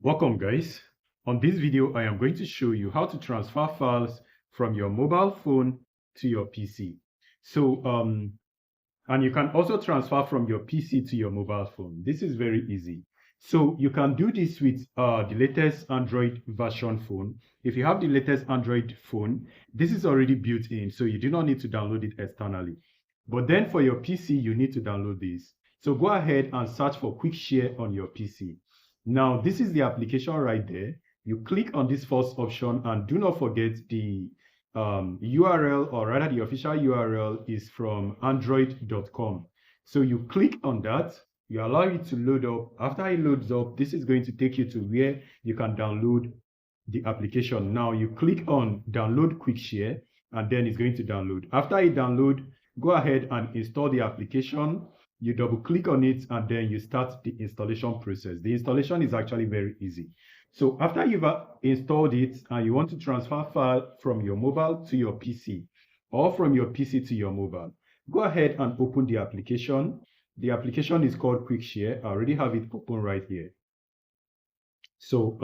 Welcome guys. On this video, I am going to show you how to transfer files from your mobile phone to your PC. And you can also transfer from your PC to your mobile phone. This is very easy. So you can do this with the latest Android version phone. If you have the latest Android phone, this is already built in, so you do not need to download it externally. But then for your PC, you need to download this. So go ahead and search for QuickShare on your PC. Now, this is the application right there. You click on this first option and do not forget the URL, or rather the official URL is from android.com. So you click on that, you allow it to load up. After it loads up, this is going to take you to where you can download the application. Now you click on download QuickShare and then it's going to download. After it download, go ahead and install the application. You double click on it and then you start the installation process. The installation is actually very easy. So after you've installed it and you want to transfer file from your mobile to your PC or from your PC to your mobile, go ahead and open the application. The application is called QuickShare. I already have it open right here. So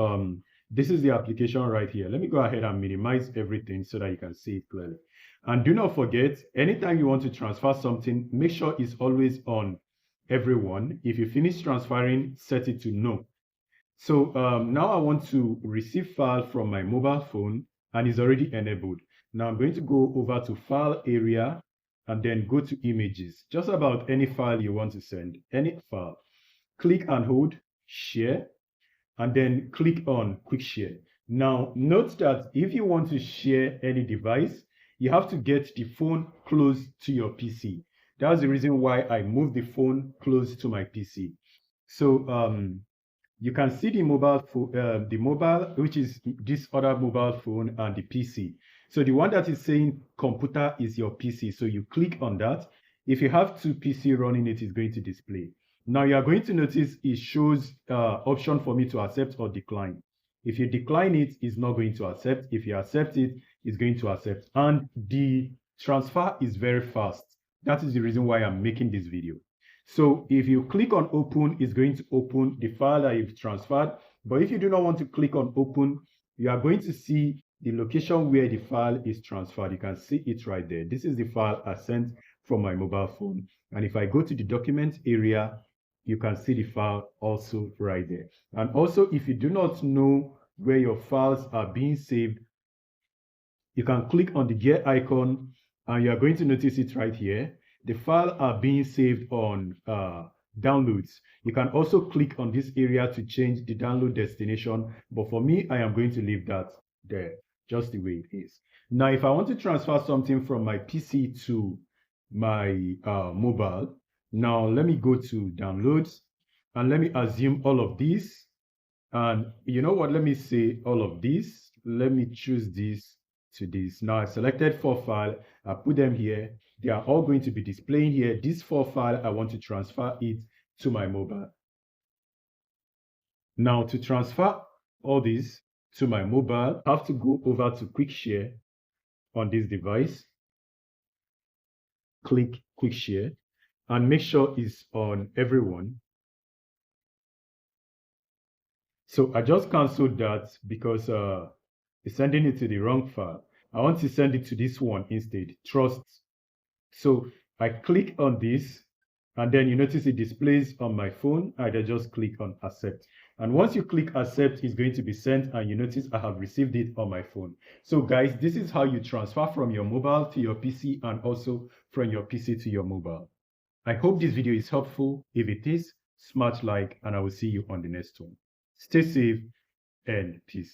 this is the application right here. Let me go ahead and minimize everything so that you can see it clearly. And do not forget, anytime you want to transfer something, make sure it's always on everyone. If you finish transferring, set it to no. So now I want to receive file from my mobile phone and it's already enabled. Now I'm going to go over to file area and then go to images. Just about any file you want to send, any file. Click and hold, share, and then click on QuickShare. Now note that if you want to share any device, you have to get the phone close to your PC. That's the reason why I moved the phone close to my PC. So you can see the mobile phone, which is this other mobile phone, and the PC. So the one that is saying computer is your PC. So you click on that. If you have two PC running, it is going to display. Now you are going to notice it shows option for me to accept or decline. If you decline it, it's not going to accept. If you accept it, it's going to accept. And the transfer is very fast. That is the reason why I'm making this video. So if you click on open, it's going to open the file that you've transferred. But if you do not want to click on open, you are going to see the location where the file is transferred. You can see it right there. This is the file I sent from my mobile phone. And if I go to the document area, you can see the file also right there. And also, if you do not know where your files are being saved, you can click on the gear icon and you are going to notice it right here. The files are being saved on downloads. You can also click on this area to change the download destination. But for me, I am going to leave that there, just the way it is. Now, if I want to transfer something from my PC to my mobile, now let me go to downloads and let me assume all of these. And you know what? Let me say all of these. Let me choose this to this. Now I selected 4 files. I put them here. They are all going to be displaying here. These 4 files, I want to transfer it to my mobile. Now to transfer all these to my mobile, I have to go over to QuickShare on this device. Click QuickShare and make sure it's on everyone. So I just canceled that because it's sending it to the wrong file. I want to send it to this one instead, trust. So I click on this and then you notice it displays on my phone. I just click on accept. And once you click accept, it's going to be sent and you notice I have received it on my phone. So guys, this is how you transfer from your mobile to your PC and also from your PC to your mobile. I hope this video is helpful. If it is, smash like and I will see you on the next one. Stay safe and peace.